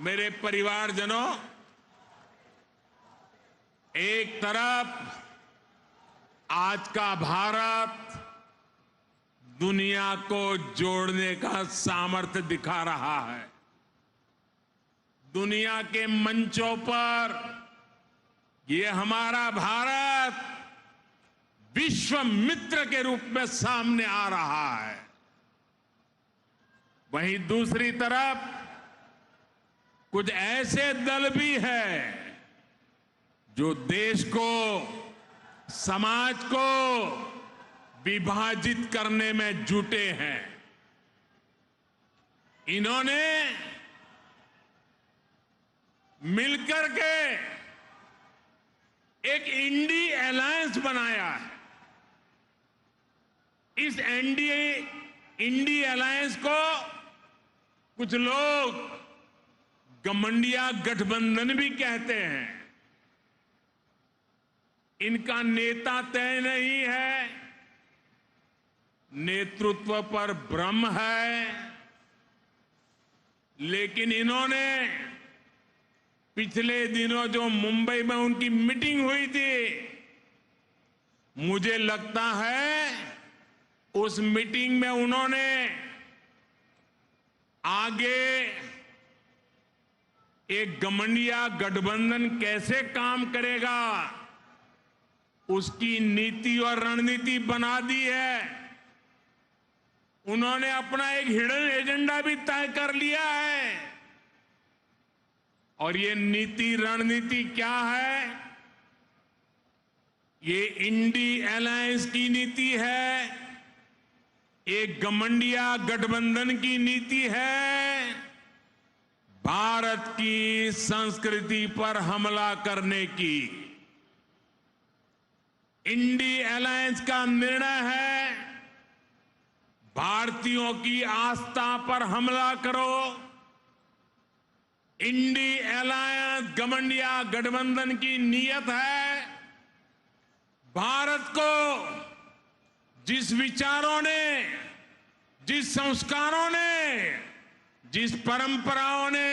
मेरे परिवारजनों, एक तरफ आज का भारत दुनिया को जोड़ने का सामर्थ्य दिखा रहा है। दुनिया के मंचों पर ये हमारा भारत विश्व मित्र के रूप में सामने आ रहा है। वहीं दूसरी तरफ कुछ ऐसे दल भी हैं जो देश को, समाज को विभाजित करने में जुटे हैं। इन्होंने मिलकर के एक इंडी अलायंस बनाया है। इस इंडी अलायंस को कुछ लोग गठबंधन गठबंधन भी कहते हैं। इनका नेता तय नहीं है, नेतृत्व पर भ्रम है, लेकिन इन्होंने पिछले दिनों जो मुंबई में उनकी मीटिंग हुई थी, मुझे लगता है उस मीटिंग में उन्होंने आगे एक गठबंधन कैसे काम करेगा उसकी नीति और रणनीति बना दी है। उन्होंने अपना एक हिडन एजेंडा भी तय कर लिया है। और ये नीति रणनीति क्या है? ये इंडी अलायंस की नीति है, एक गठबंधन की नीति है, भारत की संस्कृति पर हमला करने की। इंडी अलायंस का निर्णय है भारतीयों की आस्था पर हमला करो। इंडी अलायंस गठबंधन की नीयत है भारत को जिस विचारों ने, जिस संस्कारों ने, जिस परंपराओं ने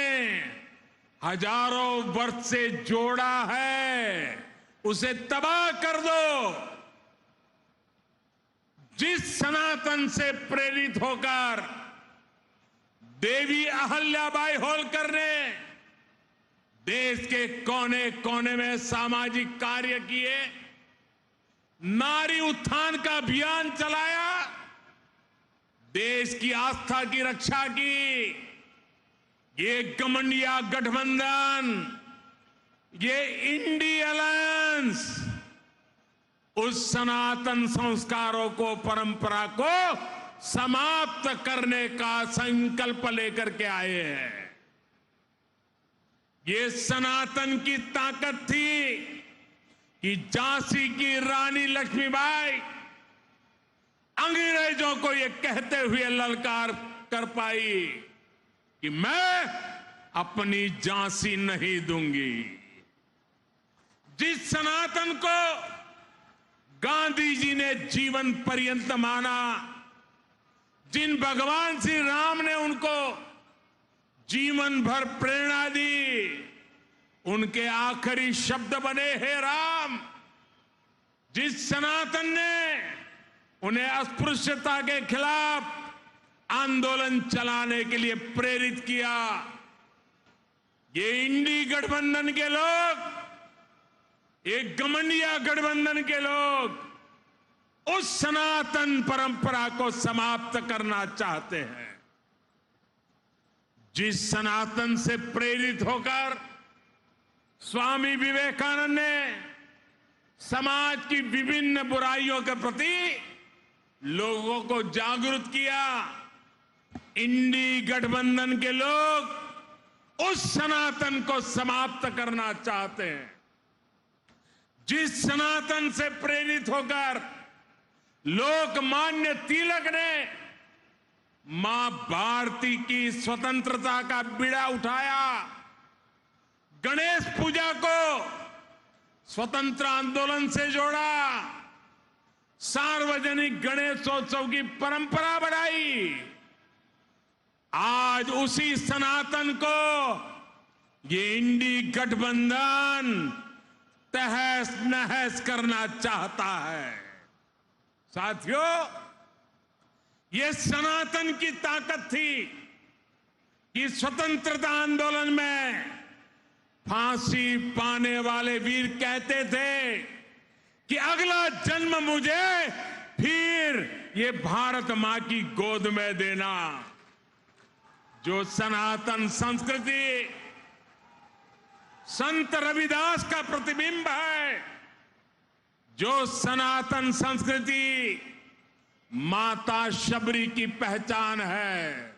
हजारों वर्ष से जोड़ा है, उसे तबाह कर दो। जिस सनातन से प्रेरित होकर देवी अहल्याबाई होलकर ने देश के कोने कोने में सामाजिक कार्य किए, नारी उत्थान का अभियान चलाया, देश की आस्था की रक्षा की, ये गठबंधन, ये इंडी अलायंस उस सनातन संस्कारों को, परंपरा को समाप्त करने का संकल्प लेकर के आए हैं। ये सनातन की ताकत थी कि झांसी की रानी लक्ष्मीबाई अंग्रेजों को ये कहते हुए ललकार कर पाई कि मैं अपनी झांसी नहीं दूंगी। जिस सनातन को गांधी जी ने जीवन पर्यंत माना, जिन भगवान श्री राम ने उनको जीवन भर प्रेरणा दी, उनके आखिरी शब्द बने हे राम। जिस सनातन ने उन्हें अस्पृश्यता के खिलाफ आंदोलन चलाने के लिए प्रेरित किया, ये इंडी गठबंधन के लोग, एक गठबंधन के लोग उस सनातन परंपरा को समाप्त करना चाहते हैं। जिस सनातन से प्रेरित होकर स्वामी विवेकानंद ने समाज की विभिन्न बुराइयों के प्रति लोगों को जागरूक किया, इंडी गठबंधन के लोग उस सनातन को समाप्त करना चाहते हैं। जिस सनातन से प्रेरित होकर लोकमान्य तिलक ने मां भारती की स्वतंत्रता का बीड़ा उठाया, गणेश पूजा को स्वतंत्र आंदोलन से जोड़ा, सार्वजनिक गणेशोत्सव की परंपरा बढ़ाई, आज उसी सनातन को ये इंडी गठबंधन तहस नहस करना चाहता है। साथियों, ये सनातन की ताकत थी कि स्वतंत्रता आंदोलन में फांसी पाने वाले वीर कहते थे कि अगला जन्म मुझे फिर ये भारत मां की गोद में देना। जो सनातन संस्कृति संत रविदास का प्रतिबिंब है, जो सनातन संस्कृति माता शबरी की पहचान है,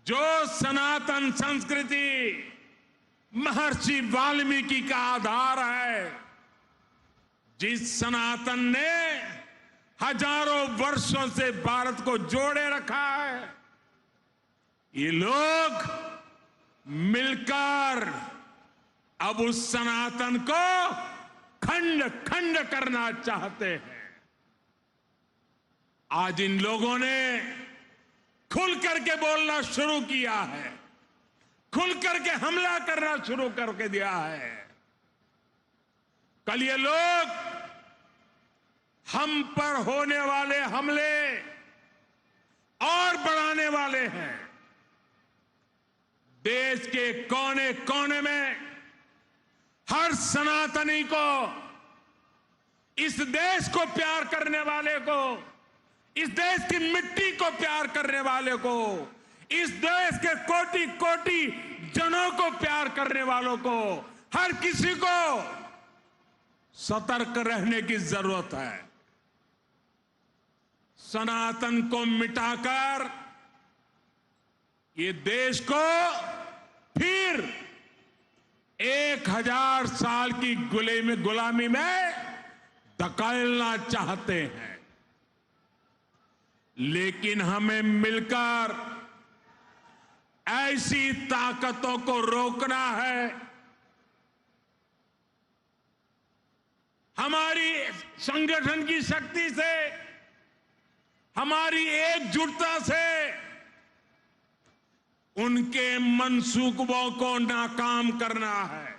जो सनातन संस्कृति महर्षि वाल्मीकि का आधार है, जिस सनातन ने हजारों वर्षों से भारत को जोड़े रखा है, ये लोग मिलकर अब उस सनातन को खंड खंड करना चाहते हैं। आज इन लोगों ने खुल करके बोलना शुरू किया है, खुल करके हमला करना शुरू करके दिया है। कल ये लोग हम पर होने वाले हमले और बढ़ाने वाले हैं। देश के कोने कोने में हर सनातनी को, इस देश को प्यार करने वाले को, इस देश की मिट्टी को प्यार करने वाले को, इस देश के कोटि कोटि जनों को प्यार करने वालों को, हर किसी को सतर्क रहने की जरूरत है। सनातन को मिटाकर ये देश को फिर 1000 साल की गुलामी में धकेलना चाहते हैं। लेकिन हमें मिलकर ऐसी ताकतों को रोकना है। हमारी संगठन की शक्ति से, हमारी एकजुटता से उनके मंसूबों को नाकाम करना है।